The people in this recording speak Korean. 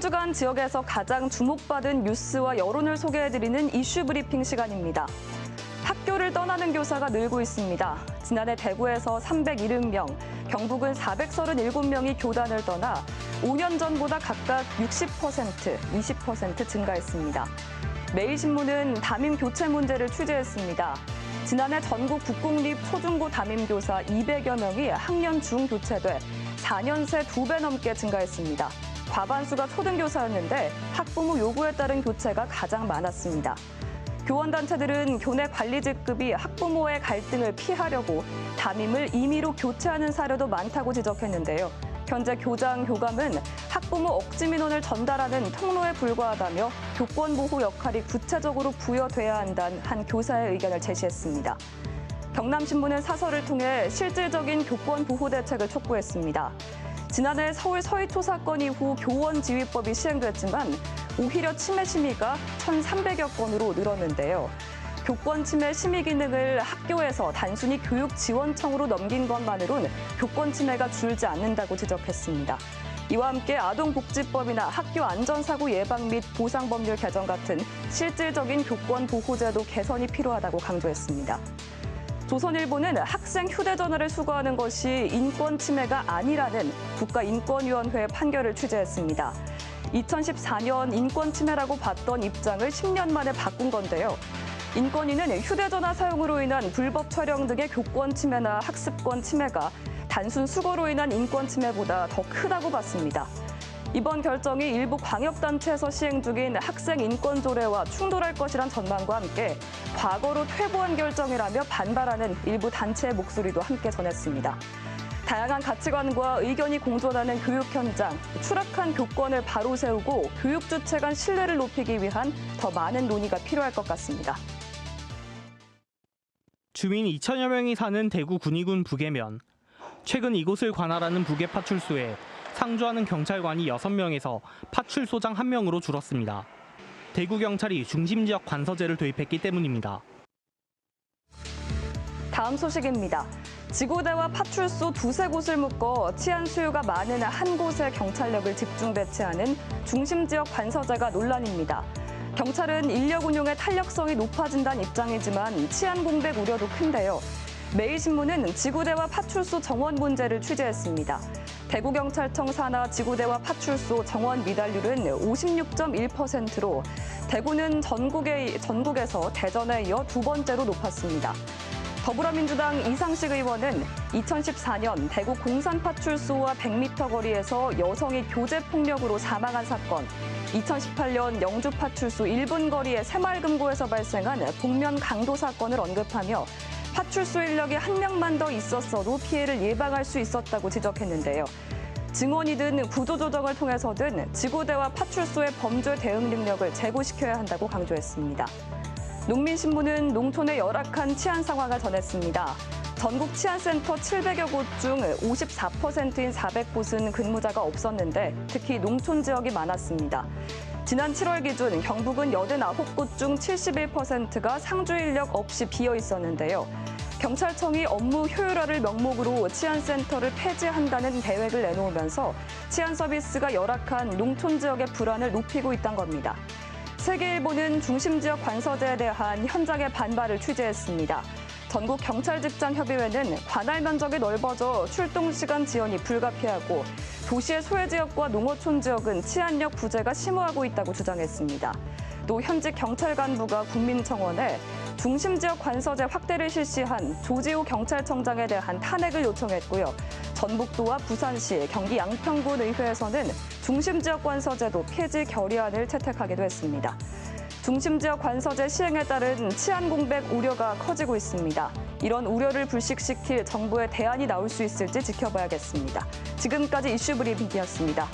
한 주간 지역에서 가장 주목받은 뉴스와 여론을 소개해드리는 이슈 브리핑 시간입니다. 학교를 떠나는 교사가 늘고 있습니다. 지난해 대구에서 370명, 경북은 437명이 교단을 떠나 5년 전보다 각각 60%, 20% 증가했습니다. 매일신문은 담임 교체 문제를 취재했습니다. 지난해 전국 국공립 초중고 담임교사 200여 명이 학년 중 교체돼 4년 새 2배 넘게 증가했습니다. 과반수가 초등교사였는데 학부모 요구에 따른 교체가 가장 많았습니다. 교원단체들은 교내 관리직급이 학부모의 갈등을 피하려고 담임을 임의로 교체하는 사례도 많다고 지적했는데요. 현재 교장, 교감은 학부모 억지 민원을 전달하는 통로에 불과하다며 교권보호 역할이 구체적으로 부여돼야 한다는 한 교사의 의견을 제시했습니다. 경남신문은 사설을 통해 실질적인 교권보호 대책을 촉구했습니다. 지난해 서울 서희초 사건 이후 교원지휘법이 시행됐지만 오히려 침해 심의가 1,300여 건으로 늘었는데요. 교권 침해 심의 기능을 학교에서 단순히 교육지원청으로 넘긴 것만으로는 교권 침해가 줄지 않는다고 지적했습니다. 이와 함께 아동복지법이나 학교 안전사고 예방 및 보상법률 개정 같은 실질적인 교권 보호제도 개선이 필요하다고 강조했습니다. 조선일보는 학생 휴대전화를 수거하는 것이 인권 침해가 아니라는 국가인권위원회의 판결을 취재했습니다. 2014년 인권 침해라고 봤던 입장을 10년 만에 바꾼 건데요. 인권위는 휴대전화 사용으로 인한 불법 촬영 등의 교권 침해나 학습권 침해가 단순 수거로 인한 인권 침해보다 더 크다고 봤습니다. 이번 결정이 일부 광역단체에서 시행 중인 학생 인권 조례와 충돌할 것이란 전망과 함께 과거로 퇴보한 결정이라며 반발하는 일부 단체의 목소리도 함께 전했습니다. 다양한 가치관과 의견이 공존하는 교육 현장, 추락한 교권을 바로 세우고 교육 주체 간 신뢰를 높이기 위한 더 많은 논의가 필요할 것 같습니다. 주민 2천여 명이 사는 대구 군위군 북해면. 최근 이곳을 관할하는 북해 파출소에 상주하는 경찰관이 6명에서 파출소장 1명으로 줄었습니다. 대구경찰이 중심지역 관서제를 도입했기 때문입니다. 다음 소식입니다. 지구대와 파출소 두세 곳을 묶어 치안 수요가 많은 한 곳에 경찰력을 집중 배치하는 중심지역 관서제가 논란입니다. 경찰은 인력 운용의 탄력성이 높아진다는 입장이지만 치안 공백 우려도 큰데요. 매일신문은 지구대와 파출소 정원 문제를 취재했습니다. 대구경찰청 산하 지구대와 파출소 정원 미달률은 56.1%로 대구는 전국에서 대전에 이어 두 번째로 높았습니다. 더불어민주당 이상식 의원은 2014년 대구 공산파출소와 100m 거리에서 여성이 교제폭력으로 사망한 사건, 2018년 영주파출소 1분 거리의 새마을금고에서 발생한 복면 강도 사건을 언급하며 파출소 인력이 1명만 더 있었어도 피해를 예방할 수 있었다고 지적했는데요. 증언이든 구조조정을 통해서든 지구대와 파출소의 범죄 대응 능력을 제고시켜야 한다고 강조했습니다. 농민신문은 농촌의 열악한 치안 상황을 전했습니다. 전국 치안센터 700여 곳 중 54%인 400곳은 근무자가 없었는데 특히 농촌 지역이 많았습니다. 지난 7월 기준 경북은 89곳 중 71%가 상주 인력 없이 비어 있었는데요. 경찰청이 업무 효율화를 명목으로 치안센터를 폐지한다는 계획을 내놓으면서 치안 서비스가 열악한 농촌 지역의 불안을 높이고 있다는 겁니다. 세계일보는 중심지역 관서제에 대한 현장의 반발을 취재했습니다. 전국경찰직장협의회는 관할 면적이 넓어져 출동시간 지연이 불가피하고 도시의 소외지역과 농어촌 지역은 치안력 부재가 심화하고 있다고 주장했습니다. 또 현직 경찰 간부가 국민청원에 중심지역 관서제 확대를 실시한 조지호 경찰청장에 대한 탄핵을 요청했고요. 전북도와 부산시, 경기 양평군 의회에서는 중심지역 관서제도 폐지 결의안을 채택하기도 했습니다. 중심지역 관서제 시행에 따른 치안 공백 우려가 커지고 있습니다. 이런 우려를 불식시킬 정부의 대안이 나올 수 있을지 지켜봐야겠습니다. 지금까지 이슈 브리핑이었습니다.